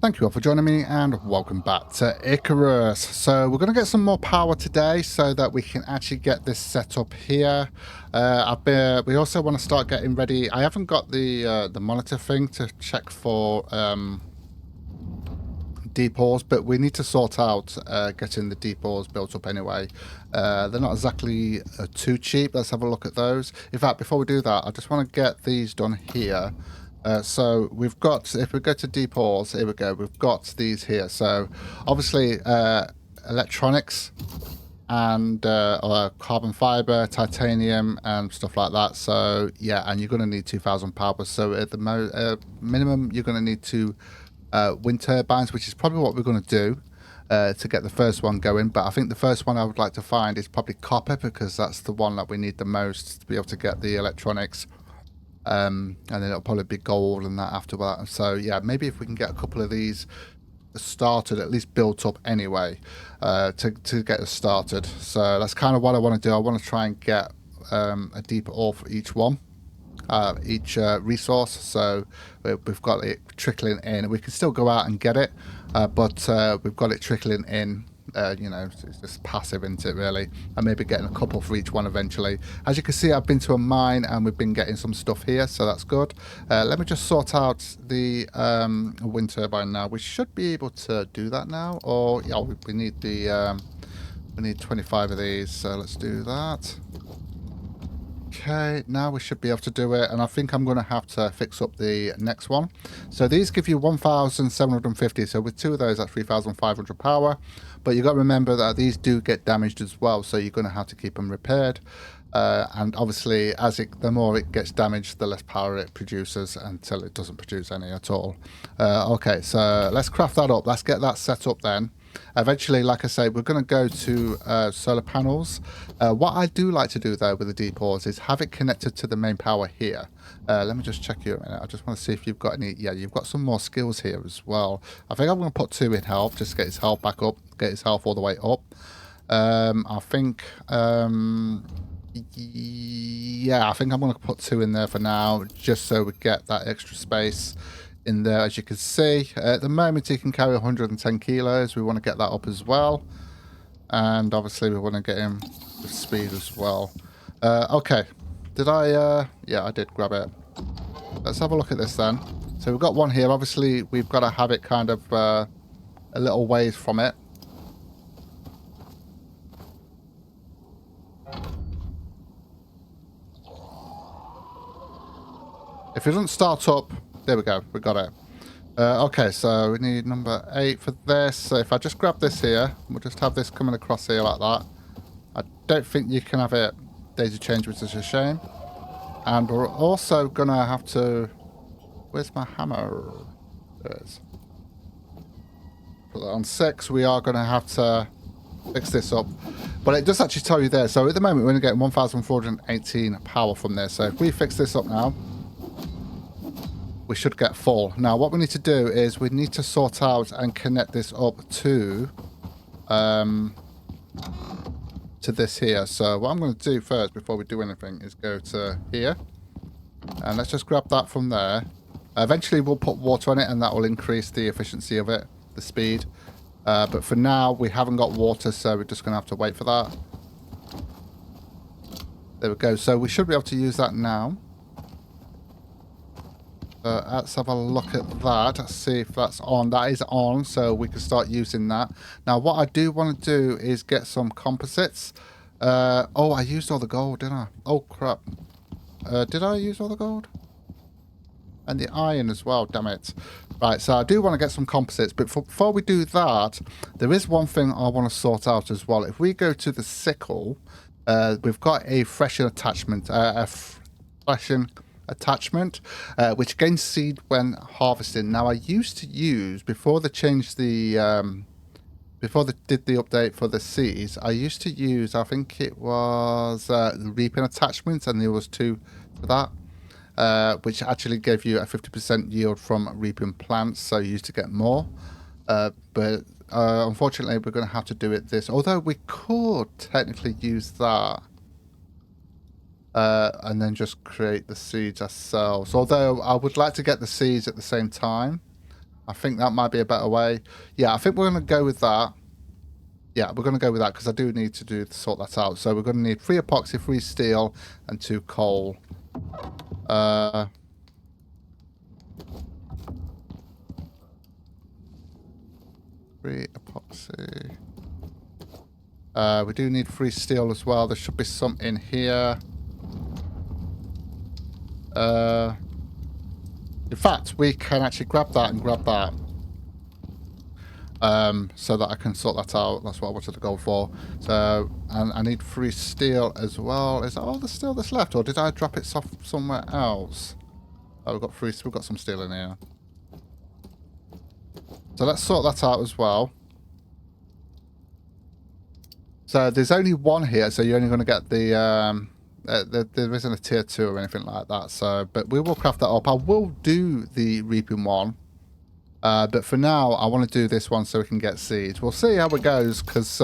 Thank you all for joining me and welcome back to Icarus. So we're going to get some more power today so that we can actually get this set up here. We also want to start getting ready. I haven't got the monitor thing to check for deep ores, but we need to sort out getting the deep ores built up anyway. They're not exactly too cheap. Let's have a look at those. In fact, before we do that, I just want to get these done here. So we've got, if we go to deep ores, here we go, we've got these here. So obviously electronics and carbon fiber, titanium and stuff like that. So yeah, and you're going to need 2,000 power. So at the minimum, you're going to need two wind turbines, which is probably what we're going to do to get the first one going. But I think the first one I would like to find is probably copper, because that's the one that we need the most to be able to get the electronics. And then it'll probably be gold and that after that. So yeah, maybe if we can get a couple of these started, at least built up anyway, to get us started. So that's kind of what I want to do. I want to try and get a deeper ore for each one, each resource. So we've got it trickling in. We can still go out and get it, but we've got it trickling in. You know, it's just passive, isn't it, really? And maybe getting a couple for each one eventually. As you can see, I've been to a mine and we've been getting some stuff here, so that's good. Let me just sort out the wind turbine now. We should be able to do that now, or yeah, we need the we need 25 of these, so let's do that. Okay, now we should be able to do it, and I think I'm going to have to fix up the next one. So these give you 1,750, so with two of those, that's 3,500 power. But you've got to remember that these do get damaged as well, so you're going to have to keep them repaired. And obviously, the more it gets damaged, the less power it produces until it doesn't produce any at all. Okay, so let's craft that up. Let's get that set up then. Eventually, like I say, we're going to go to solar panels. What I do like to do, though, with the deep ores is have it connected to the main power here. Let me just check you a minute. I just want to see if you've got any. Yeah, you've got some more skills here as well. I think I'm going to put 2 in health, just to get his health back up, get his health all the way up. I think, yeah, I think I'm going to put 2 in there for now, just so we get that extra space in there. As you can see, at the moment he can carry 110 kilos. We want to get that up as well, and obviously we want to get him with speed as well. Okay, did I yeah, I did grab it. Let's have a look at this then. So we've got one here. Obviously we've got to have it kind of a little ways from it. If it doesn't start up, there we go, we got it. Okay, so we need number 8 for this. So if I just grab this here, we'll just have this coming across here like that. I don't think you can have it daisy chained, which is a shame. And we're also going to have to... Where's my hammer? There it is. Put that on 6. We are going to have to fix this up. But it does actually tell you there. So at the moment, we're going to get 1,418 power from this. So if we fix this up now, we should get full. Now what we need to do is we need to sort out and connect this up to this here. So what I'm going to do first before we do anything is go to here, and let's just grab that from there. Eventually we'll put water on it and that will increase the efficiency of it, the speed, but for now we haven't got water, so we're just going to have to wait for that. There we go. So we should be able to use that now. Let's have a look at that. Let's see if that's on. That is on, so we can start using that. Now, what I do want to do is get some composites. Oh, I used all the gold, didn't I? Oh, crap. Did I use all the gold? And the iron as well, damn it. Right, so I do want to get some composites, but before we do that, there is one thing I want to sort out as well. If we go to the sickle, we've got a threshing attachment, which gains seed when harvesting. Now I used to use, before they changed the before they did the update for the seeds, I used to use, I think it was the reaping attachment, and there was 2 for that, which actually gave you a 50% yield from reaping plants, so you used to get more, but unfortunately we're going to have to do it this, although we could technically use that and then just create the seeds ourselves. Although I would like to get the seeds at the same time, I think that might be a better way. Yeah, I think we're going to go with that. Yeah, we're going to go with that because I do need to sort that out. So we're going to need 3 epoxy, 3 steel, and 2 coal. 3 epoxy. We do need 3 steel as well. There should be some in here. In fact, we can actually grab that and grab that. So that I can sort that out. That's what I wanted to go for. So, and I need 3 steel as well. Is that all the steel that's left, or did I drop it off somewhere else? Oh, we've got some steel in here. So let's sort that out as well. So there's only 1 here, so you're only going to get the there isn't a tier 2 or anything like that. So, but we will craft that up. I will do the reaping one. But for now, I want to do this one so we can get seeds. We'll see how it goes, because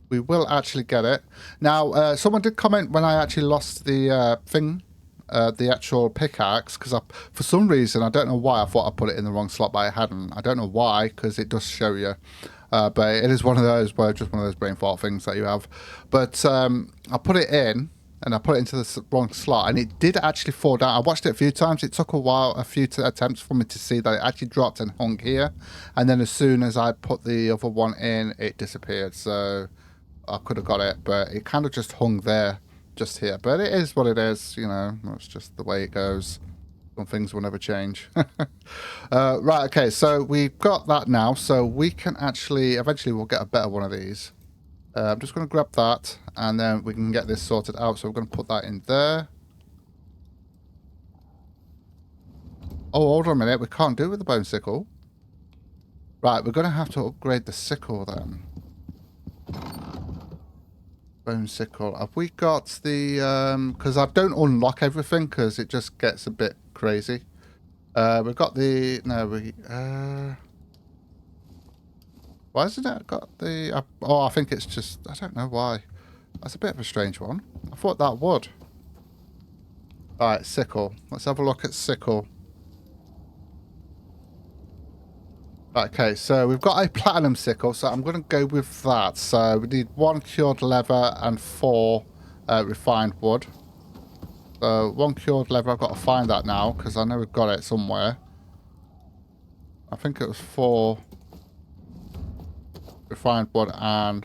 we will actually get it. Now, someone did comment when I actually lost the the actual pickaxe, because for some reason, I don't know why, I thought I put it in the wrong slot, but I hadn't. I don't know why, because it does show you. But it is one of those, just one of those brain fart things that you have. But I put it in. And I put it into the wrong slot, and it did actually fall down. I watched it a few times. It took a while, a few attempts for me to see that it actually dropped and hung here. And then as soon as I put the other one in, it disappeared. So I could have got it, but it kind of just hung there, just here. But it is what it is, you know. It's just the way it goes. Some things will never change. Right, okay, so we've got that now. So we can actually, eventually we'll get a better one of these. I'm just going to grab that, and then we can get this sorted out. So we're going to put that in there. Oh, hold on a minute. We can't do it with the bone sickle. Right, we're going to have to upgrade the sickle then. Bone sickle. Have we got the... because I don't unlock everything, because it just gets a bit crazy. We've got the... No, we... why hasn't it got the... oh, I think it's just... I don't know why. That's a bit of a strange one. I thought that would. Right, sickle. Let's have a look at sickle. Right, okay, so we've got a platinum sickle, so I'm going to go with that. So we need 1 cured leather and 4 refined wood. So 1 cured leather, I've got to find that now, because I know we've got it somewhere. I think it was 4... refined wood and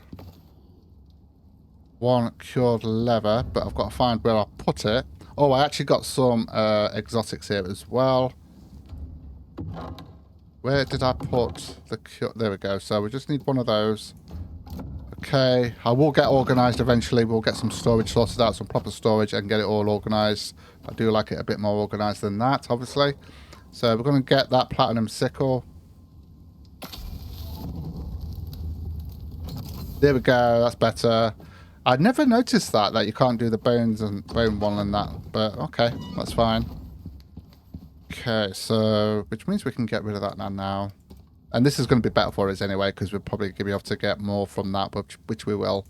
1 cured leather, but I've got to find where I put it. Oh, I actually got some exotics here as well. Where did I put the cure? There we go. So we just need one of those. Okay, I will get organised eventually. We'll get some storage sorted out, some proper storage, and get it all organised. I do like it a bit more organised than that, obviously. So we're going to get that platinum sickle. There we go, that's better. I'd never noticed that you can't do the bones and bone one and that, but okay, that's fine. Okay, so, which means we can get rid of that now. And this is going to be better for us anyway, because we're probably going to be able to get more from that, which we will.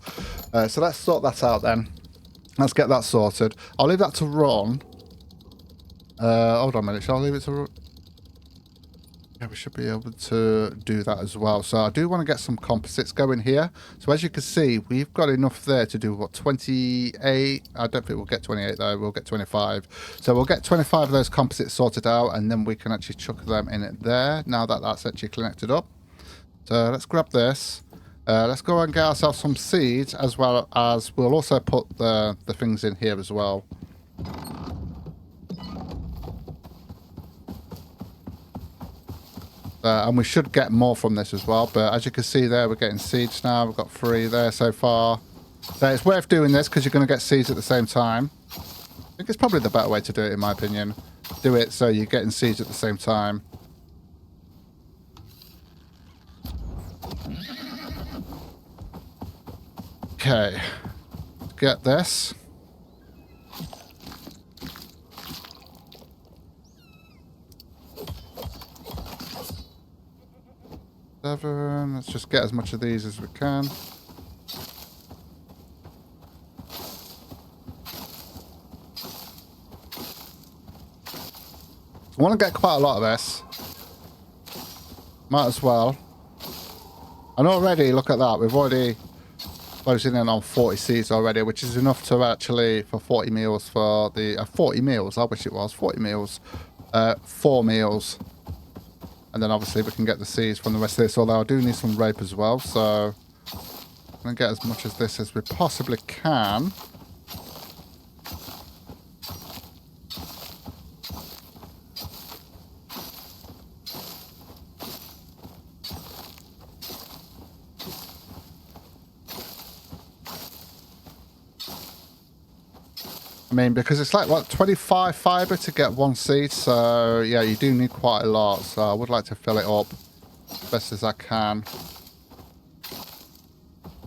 So let's sort that out then. Let's get that sorted. I'll leave that to run. Hold on a minute, shall I leave it to run? Yeah, we should be able to do that as well. So I do want to get some composites going here. So as you can see, we've got enough there to do, what, 28? I don't think we'll get 28 though. We'll get 25. So we'll get 25 of those composites sorted out, and then we can actually chuck them in it there, now that that's actually connected up. So let's grab this. Let's go and get ourselves some seeds, as well as we'll also put the things in here as well. And we should get more from this as well. But as you can see there, we're getting seeds now. We've got 3 there so far. So it's worth doing this because you're going to get seeds at the same time. I think it's probably the better way to do it, in my opinion. Do it so you're getting seeds at the same time. Okay. Let's get this. Let's just get as much of these as we can. I want to get quite a lot of this. Might as well. And already, look at that. We've already closing in on 40 seeds already, which is enough to actually, for 40 meals for the... 40 meals, I wish it was. 40 meals. 4 meals. And then obviously we can get the seeds from the rest of this. Although I do need some rape as well, so... I'm going to get as much of this as we possibly can. I mean, because it's like, what, 25 fibre to get 1 seed, so yeah, you do need quite a lot, so I would like to fill it up as best as I can.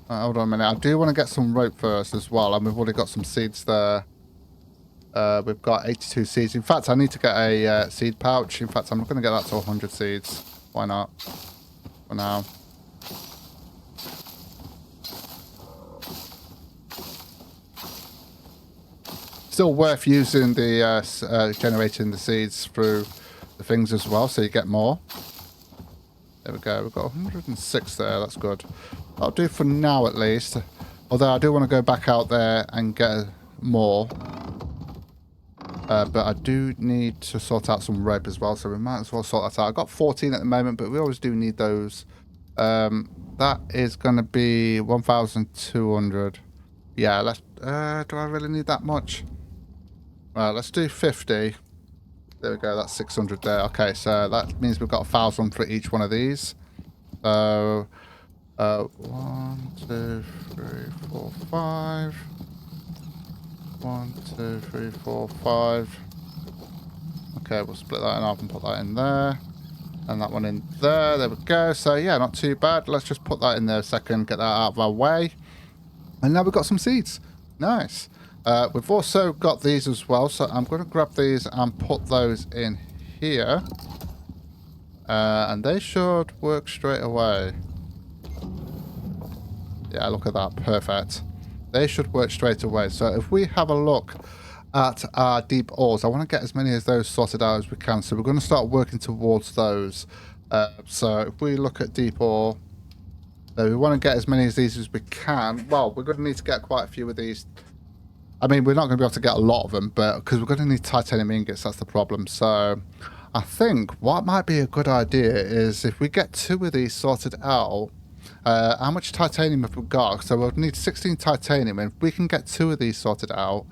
Hold on a minute, I do want to get some rope first as well, and we've already got some seeds there. We've got 82 seeds. In fact, I need to get a seed pouch. In fact, I'm not going to get that to 100 seeds. Why not? For now. Still worth using the generating the seeds through the things as well, so you get more. There we go. We've got 106 there. That's good. That'll do for now, at least. Although I do want to go back out there and get more. But I do need to sort out some rope as well, so we might as well sort that out. I've got 14 at the moment, but we always do need those. That is going to be 1,200. Yeah, let's... do I really need that much? Let's do 50. There we go, that's 600 there. Okay, so that means we've got 1,000 for each one of these. So, 1, 2, 3, 4, 5. 1, 2, 3, 4, 5. Okay, we'll split that in half and put that in there. And that one in there. There we go. So, yeah, not too bad. Let's just put that in there a second, get that out of our way. And now we've got some seeds. Nice. We've also got these as well, so I'm going to grab these and put those in here. And they should work straight away. Yeah, look at that. Perfect. They should work straight away. So if we have a look at our deep ores, I want to get as many of those sorted out as we can. So we're going to start working towards those. So if we look at deep ore, we want to get as many of these as we can. Well, we're going to need to get quite a few of these. I mean, we're not going to be able to get a lot of them, but because we're going to need titanium ingots, that's the problem. So I think what might be a good idea is if we get 2 of these sorted out, how much titanium have we got? So we'll need 16 titanium, and if we can get 2 of these sorted out,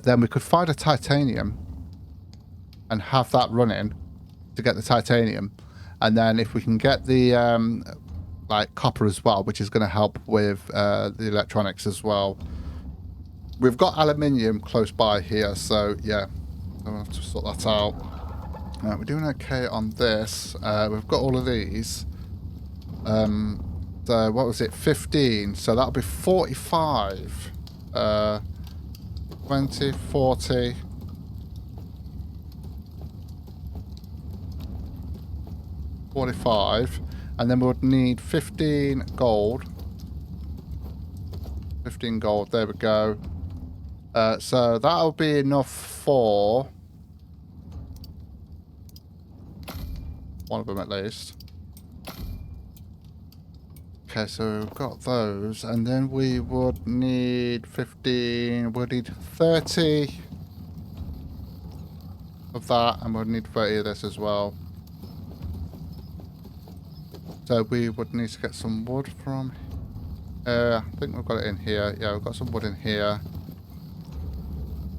then we could find a titanium and have that running to get the titanium. And then if we can get the like copper as well, which is going to help with the electronics as well. We've got aluminium close by here, so yeah, I'll have to sort that out. We're doing okay on this. We've got all of these. So what was it? 15. So that'll be 45. 20, 40. 45. And then we would need 15 gold. 15 gold. There we go. So that'll be enough for one of them at least. Okay, so we've got those, and then we would need 15, we'll need 30 of that, and we'll need 30 of this as well. So we would need to get some wood from, I think we've got it in here. Yeah, we've got some wood in here.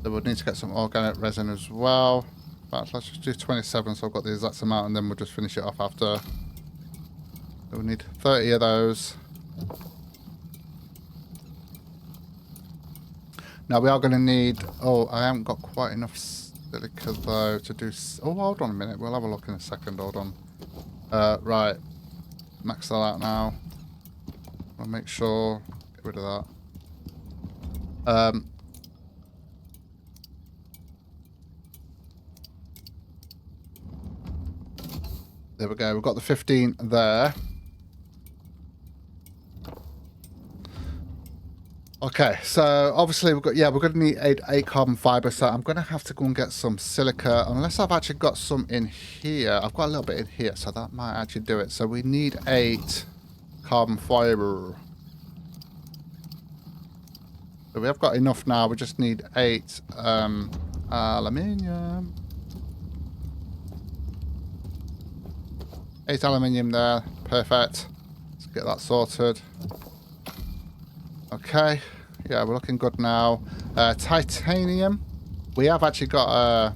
So we'll need to get some organic resin as well. But let's just do 27, so I've got the exact amount, and then we'll just finish it off after. So we need 30 of those. Now we are going to need... Oh, I haven't got quite enough silica though to do... Oh, hold on a minute. We'll have a look in a second. Hold on. Right. Max that out now. I'll make sure... Get rid of that. There we go. We've got the 15 there. Okay, so obviously we're going to need eight carbon fiber. So I'm going to have to go and get some silica, unless I've actually got some in here. I've got a little bit in here, so that might actually do it. So we need 8 carbon fiber. So we have got enough now. We just need 8 aluminium. 8 aluminium there. Perfect. Let's get that sorted. Okay. Yeah, we're looking good now. Titanium. We have actually got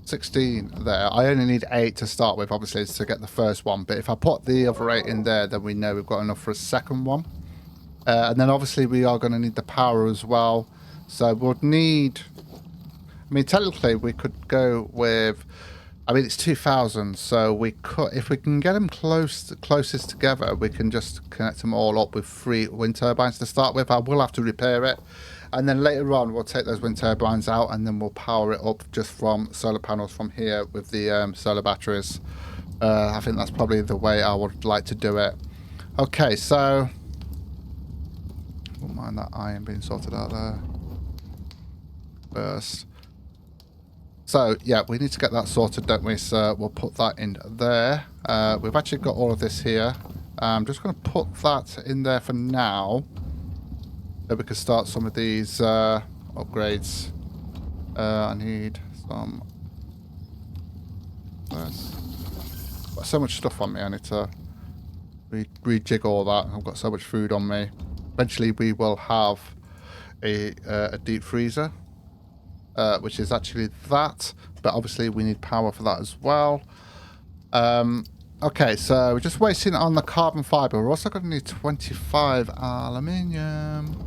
16 there. I only need 8 to start with, obviously, to get the first one. But if I put the other 8 in there, then we know we've got enough for a second one. And then obviously we are going to need the power as well. So we'll need... I mean, technically we could go with... I mean, it's 2,000, so we could... If we can get them closest together, we can just connect them all up with 3 wind turbines to start with. I will have to repair it. And then later on, we'll take those wind turbines out and then we'll power it up just from solar panels from here with the solar batteries. I think that's probably the way I would like to do it. Okay, so... Wouldn't mind that iron being sorted out there first. So, yeah, we need to get that sorted, don't we? So we'll put that in there. We've actually got all of this here. I'm just going to put that in there for now. So we can start some of these upgrades. I need some... Got so much stuff on me, I need to rejig all that. I've got so much food on me. Eventually we will have a deep freezer, which is actually that, but obviously we need power for that as well. Okay, so we're just wasting on the carbon fiber. We're also going to need 25 aluminium.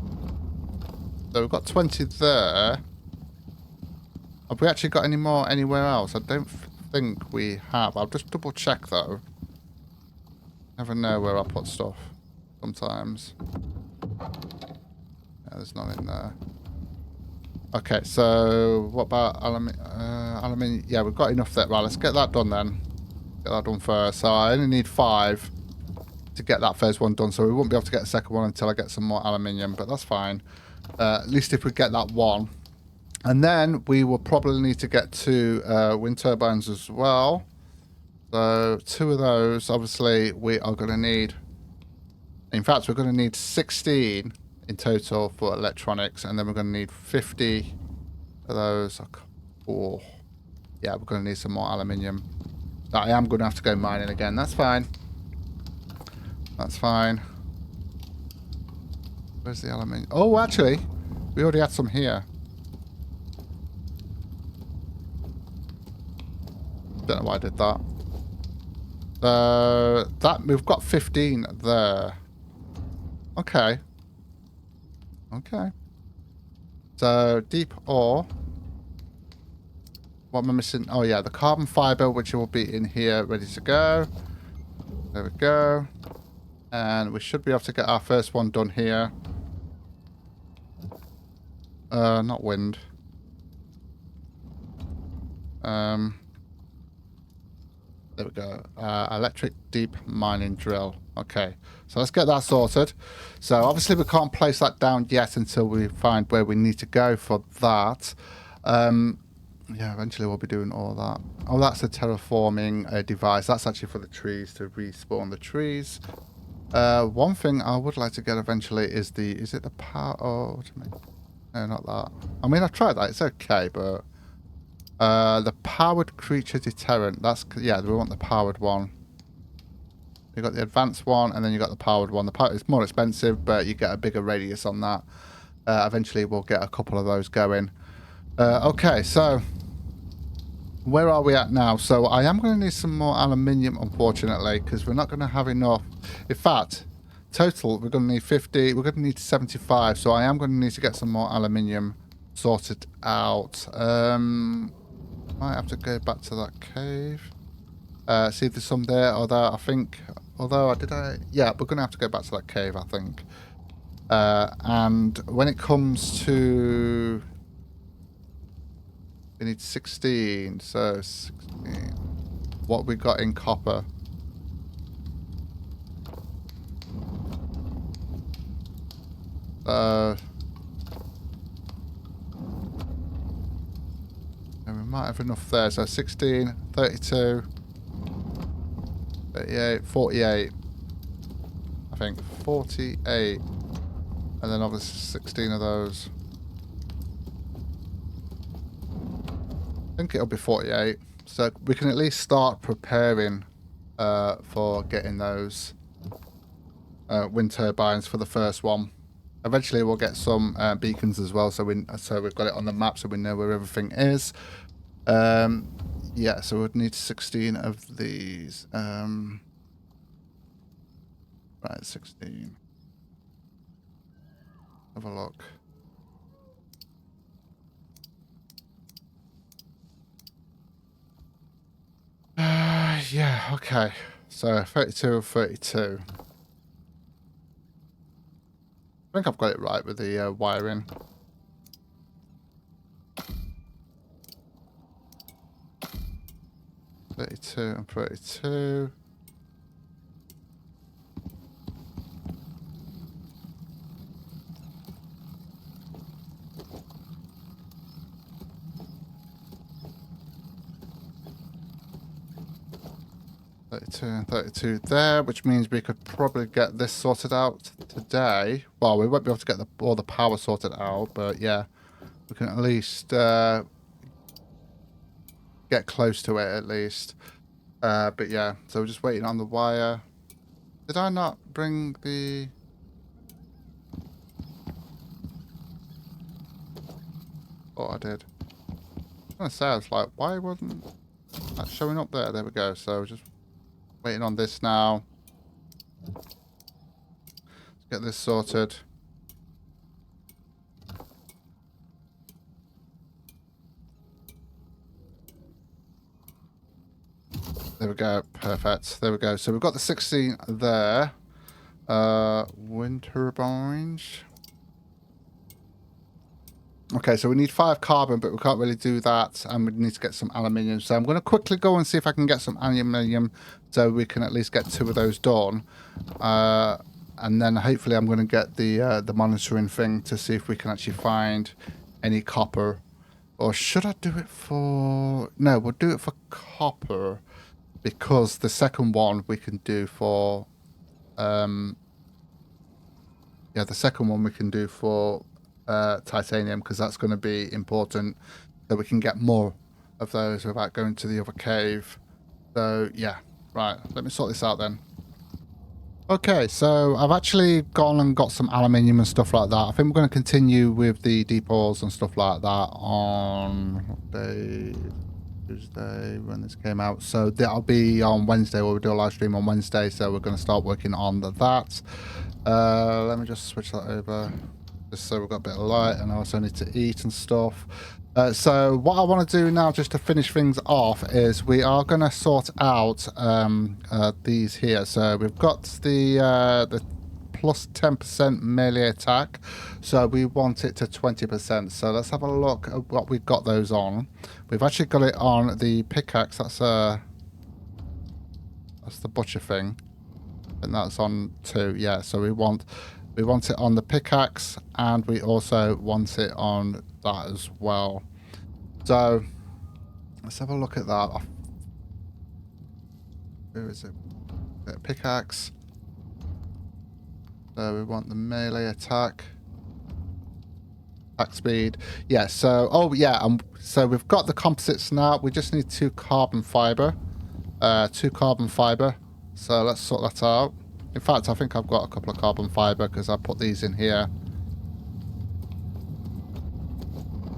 So we've got 20 there. Have we actually got any more anywhere else? I don't think we have. I'll just double check though. Never know where I put stuff sometimes. Yeah, there's none in there. Okay, so what about aluminium? Yeah, we've got enough there. Right, let's get that done then. Get that done first. So I only need 5 to get that first one done. So we won't be able to get the second one until I get some more aluminium, but that's fine. At least if we get that one. And then we will probably need to get 2 wind turbines as well. So 2 of those, obviously, we are going to need... In fact, we're going to need 16 in total for electronics, and then we're going to need 50 of those. Oh, yeah, we're going to need some more aluminium. I am going to have to go mining again. That's fine. That's fine. Where's the aluminium? Oh, actually, we already had some here. Don't know why I did that. That we've got 15 there. Okay. Okay. So, deep ore. What am I missing? Oh, yeah, the carbon fiber, which will be in here, ready to go. There we go. And we should be able to get our first one done here. Not wind. There we go. Electric deep mining drill. Okay, so let's get that sorted. So obviously we can't place that down yet until we find where we need to go for that. Yeah, eventually we'll be doing all that. Oh, that's a terraforming device. That's actually for the trees, to respawn the trees. One thing I would like to get eventually is the... Is it the power... Oh, what do you mean? No, not that. I mean, I've tried that. It's okay, but... the powered creature deterrent. That's... Yeah, we want the powered one. You got the advanced one, and then you got the powered one. The power is more expensive, but you get a bigger radius on that. Eventually, we'll get a couple of those going. Okay, so where are we at now? So I am going to need some more aluminium, unfortunately, because we're not going to have enough. In fact, total, we're going to need 50. We're going to need 75. So I am going to need to get some more aluminium sorted out. Might have to go back to that cave. See if there's some there. Although I think, yeah, we're going to have to go back to that cave, I think. And when it comes to... We need 16, so 16. What we got in copper? And we might have enough there. So 16, 32, 38, 48. I think 48. And then obviously 16 of those. I think it'll be 48. So we can at least start preparing for getting those wind turbines for the first one. Eventually we'll get some beacons as well, so we've got it on the map so we know where everything is. Yeah, so we'd need 16 of these. Right, 16. Have a look. Yeah, okay. So 32 of 32. I think I've got it right with the wiring. $32 and $32. $32 and $32 there, which means we could probably get this sorted out today. Well, we won't be able to get all the power sorted out, but yeah, we can at least get close to it at least. But yeah, so we're just waiting on the wire. Did I not bring the... Oh, I did. I was going to say, I was like, why wasn't that showing up there? There we go. So just waiting on this now. Let's get this sorted. There we go. Perfect. There we go. So we've got the 16 there. Wind turbines. Okay, so we need 5 carbon, but we can't really do that, and we need to get some aluminium. So I'm going to quickly go and see if I can get some aluminium, so we can at least get 2 of those done. And then hopefully I'm going to get the monitoring thing to see if we can actually find any copper. Or should I do it for... No, we'll do it for copper, because the second one we can do for... Yeah, the second one we can do for... titanium, because that's going to be important, that we can get more of those without going to the other cave. So yeah, right, let me sort this out then. Okay, so I've actually gone and got some aluminium and stuff like that. I think we're going to continue with the deep ores and stuff like that on what day? Tuesday when this came out. So that'll be on Wednesday, where we do a live stream on Wednesday. So we're going to start working on that. Let me just switch that over. Just so we've got a bit of light, and I also need to eat and stuff. So what I want to do now, just to finish things off, is we are going to sort out these here. So we've got the plus 10% melee attack. So we want it to 20%. So let's have a look at what we've got those on. We've actually got it on the pickaxe. That's the butcher thing, and that's on 2. Yeah. So we want it on the pickaxe, and we also want it on that as well. So let's have a look at that. Where is it? Pickaxe. So we want the melee attack. Attack speed. Yeah, so, oh yeah, so we've got the composites now. We just need 2 carbon fiber. 2 carbon fiber. So let's sort that out. In fact, I think I've got a couple of carbon fiber because I put these in here.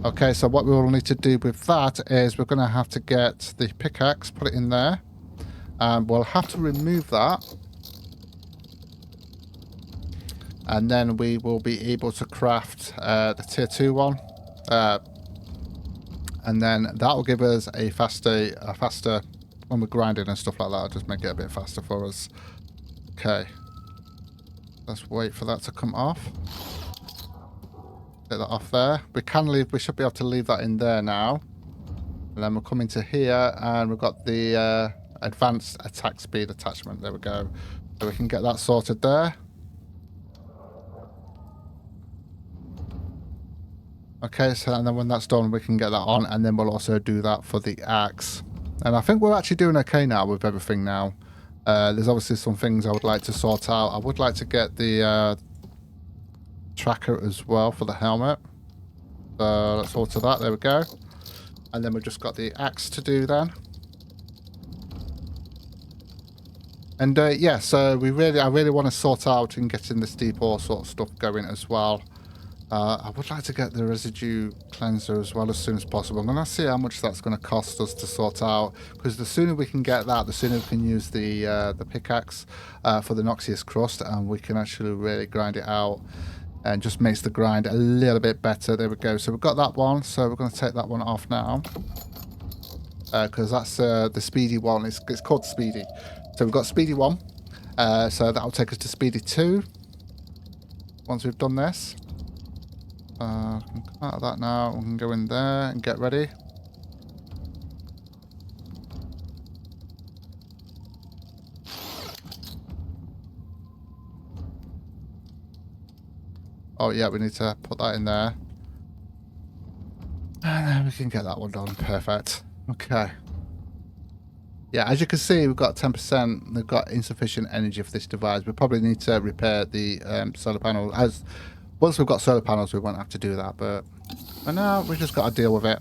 Okay, so what we will need to do with that is we're going to have to get the pickaxe, put it in there. And we'll have to remove that. And then we will be able to craft the tier 2 one. And then that will give us a faster, when we're grinding and stuff like that, it'll just make it a bit faster for us. Okay, let's wait for that to come off. Take that off there. We can leave. We should be able to leave that in there now. And then we'll come into here, and we've got the advanced attack speed attachment. There we go. So we can get that sorted there. Okay, so and then when that's done, we can get that on, and then we'll also do that for the axe. And I think we're actually doing okay now with everything now. There's obviously some things I would like to sort out. I would like to get the tracker as well for the helmet. So let's alter that. There we go. And then we've just got the axe to do then. And yeah, so I really want to sort out and get in this deep ore sort of stuff going as well. I would like to get the residue cleanser as well as soon as possible. I'm going to see how much that's going to cost us to sort out, because the sooner we can get that, the sooner we can use the pickaxe for the noxious crust, and we can actually really grind it out, and just makes the grind a little bit better. There we go. So we've got that one. So we're going to take that one off now, because that's the speedy one. It's called speedy. So we've got speedy 1. So that'll take us to speedy 2 once we've done this. Come out of that now. We can go in there and get ready. Oh yeah, we need to put that in there. And then we can get that one done. Perfect. Okay. Yeah, as you can see, we've got 10%. We've got insufficient energy for this device. We probably need to repair the solar panel. Once we've got solar panels, we won't have to do that. But for now, we just got to deal with it.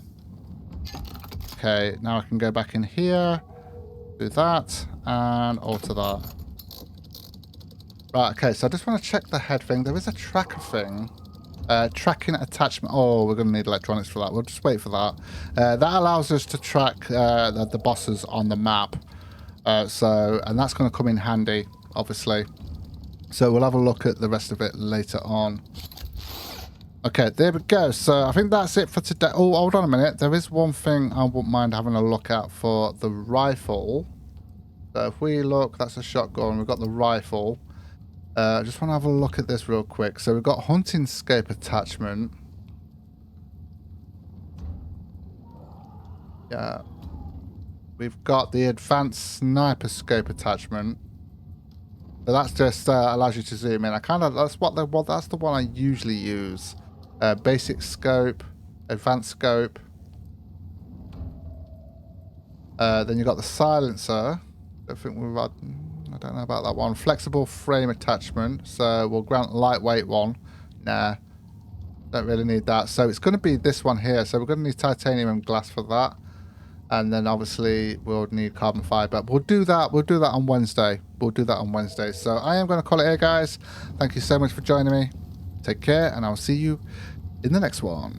Okay, now I can go back in here, do that, and alter that. Right, okay, so I just want to check the head thing. There is a tracker thing. Tracking attachment. Oh, we're going to need electronics for that. We'll just wait for that. That allows us to track the bosses on the map. And that's going to come in handy, obviously. So we'll have a look at the rest of it later on. Okay, there we go. So I think that's it for today. Oh, hold on a minute. There is one thing I wouldn't mind having a look at for the rifle. So if we look, that's a shotgun. We've got the rifle. I just want to have a look at this real quick. So we've got hunting scope attachment. Yeah. We've got the advanced sniper scope attachment. So that's just allows you to zoom in. That's the one I usually use. Basic scope, advanced scope. Then you've got the silencer. I don't know about that one. Flexible frame attachment. So we'll grant lightweight one. Nah. Don't really need that. So it's going to be this one here. So we're going to need titanium and glass for that. And then obviously we'll need carbon fiber. We'll do that on Wednesday. So I am going to call it here, guys. Thank you so much for joining me. Take care, and I'll see you in the next one.